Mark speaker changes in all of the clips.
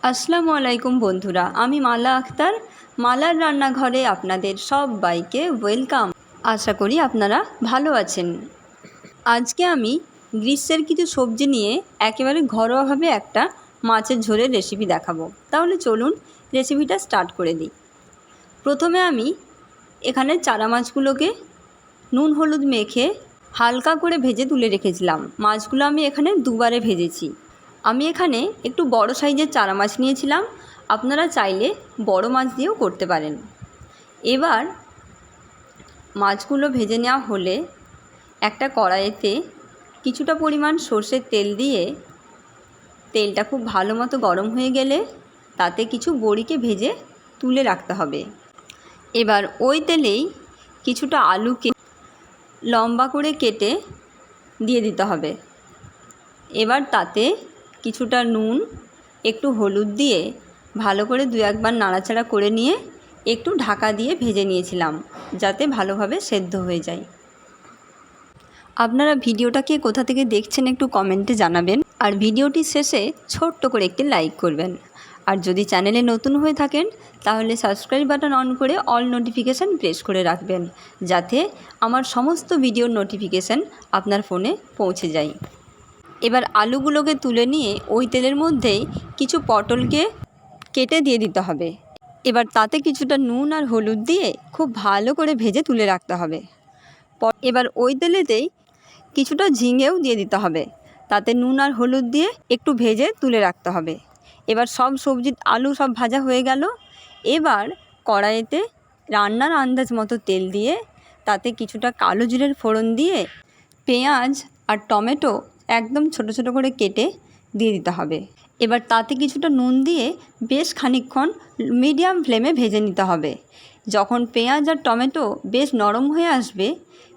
Speaker 1: আসসালামু আলাইকুম বন্ধুরা, আমি মালা আক্তার। মালার রান্নাঘরে আপনাদের সবাইকে ওয়েলকাম। আশা করি আপনারা ভালো আছেন। আজকে আমি গ্রীষ্মের কিছু সবজি নিয়ে একেবারে ঘরোয়াভাবে একটা মাছের ঝোলের রেসিপি দেখাবো। তাহলে চলুন রেসিপিটা স্টার্ট করে দিই। প্রথমে আমি এখানে চারা মাছগুলোকে নুন হলুদ মেখে হালকা করে ভেজে তুলে রেখেছিলাম। মাছগুলো আমি এখানে দুবারে ভেজেছি। আমি এখানে একটু বড় সাইজের চারা মাছ নিয়েছিলাম, আপনারা চাইলে বড় মাছ দিয়েও করতে পারেন। এবার মাছগুলো ভেজে নেওয়া হলে একটা কড়াইতে কিছুটা পরিমাণ সর্ষের তেল দিয়ে তেলটা খুব ভালো মতো গরম হয়ে গেলে তাতে কিছু বড়িকে ভেজে তুলে রাখতে হবে। এবার ওই তেলেই কিছুটা আলুকে লম্বা করে কেটে দিয়ে দিতে হবে। এবার তাতে কিছুটা নুন, একটু হলুদ দিয়ে ভালো করে দু একবার নাড়াচাড়া করে নিয়ে একটু ঢাকা দিয়ে ভেজে নিয়েছিলাম, যাতে ভালোভাবে সেদ্ধ হয়ে যায়। আপনারা ভিডিওটাকে কোথা থেকে দেখছেন একটু কমেন্টে জানাবেন, আর ভিডিওটির শেষে ছোট্ট করে একটি লাইক করবেন। আর যদি চ্যানেলে নতুন হয়ে থাকেন তাহলে সাবস্ক্রাইব বাটন অন করে অল নোটিফিকেশান প্রেস করে রাখবেন, যাতে আমার সমস্ত ভিডিওর নোটিফিকেশান আপনার ফোনে পৌঁছে যায়। এবার আলুগুলোকে তুলে নিয়ে ওই তেলের মধ্যেই কিছু পটলকে কেটে দিয়ে দিতে হবে। এবার তাতে কিছুটা নুন আর হলুদ দিয়ে খুব ভালো করে ভেজে তুলে রাখতে হবে। এবার ওই তেলেতেই কিছুটা ঝিঙেও দিয়ে দিতে হবে, তাতে নুন আর হলুদ দিয়ে একটু ভেজে তুলে রাখতে হবে। এবার সব সবজি আলু সব ভাজা হয়ে গেল। এবার কড়াইতে রান্নার আন্দাজ মতো তেল দিয়ে তাতে কিছুটা কালো জিরের ফোড়ন দিয়ে পেঁয়াজ আর টমেটো একদম ছোট ছোট করে কেটে দিয়ে দিতে হবে। এবার তাতে কিছুটা নুন দিয়ে বেশ খানিকক্ষণ মিডিয়াম ফ্লেমে ভেজে নিতে হবে। যখন পেঁয়াজ আর টমেটো বেশ নরম হয়ে আসবে,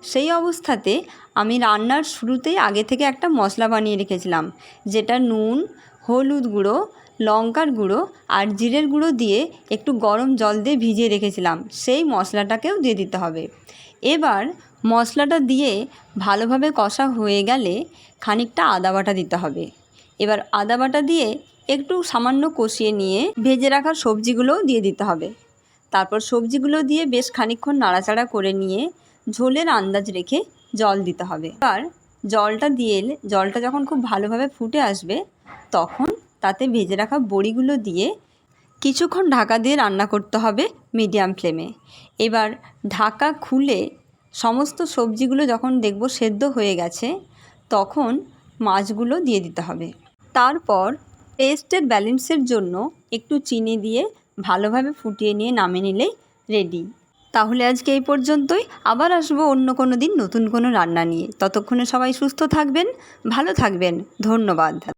Speaker 1: সেই অবস্থাতে আমি রান্নার শুরুতেই আগে থেকে একটা মশলা বানিয়ে রেখেছিলাম, যেটা নুন, হলুদ গুঁড়ো, লঙ্কার গুঁড়ো আর জিরের গুঁড়ো দিয়ে একটু গরম জল দিয়ে ভিজিয়ে রেখেছিলাম, সেই মশলাটাকেও দিয়ে দিতে হবে। এবার মশলাটা দিয়ে ভালোভাবে কষা হয়ে গেলে খানিকটা আদা বাটা দিতে হবে। এবার আদা বাটা দিয়ে একটু সামান্য কষিয়ে নিয়ে ভেজে রাখা সবজিগুলোও দিয়ে দিতে হবে। তারপর সবজিগুলো দিয়ে বেশ খানিকক্ষণ নাড়াচাড়া করে নিয়ে ঝোলের আন্দাজ রেখে জল দিতে হবে। এবার জলটা দিয়ে জলটা যখন খুব ভালোভাবে ফুটে আসবে, তখন তাতে ভেজে রাখা বড়িগুলো দিয়ে কিছুক্ষণ ঢাকা দিয়ে রান্না করতে হবে মিডিয়াম ফ্লেমে। এবার ঢাকা খুলে সমস্ত সবজিগুলো যখন দেখব সেদ্ধ হয়ে গেছে, তখন মাছগুলো দিয়ে দিতে হবে। তারপর টেস্টের ব্যালেন্সের জন্য একটু চিনি দিয়ে ভালোভাবে ফুটিয়ে নিয়ে নামিয়ে নিলেই রেডি। তাহলে আজকে এই পর্যন্তই। আবার আসবো অন্য কোনো দিন নতুন কোনো রান্না নিয়ে। ততক্ষণে সবাই সুস্থ থাকবেন, ভালো থাকবেন। ধন্যবাদ।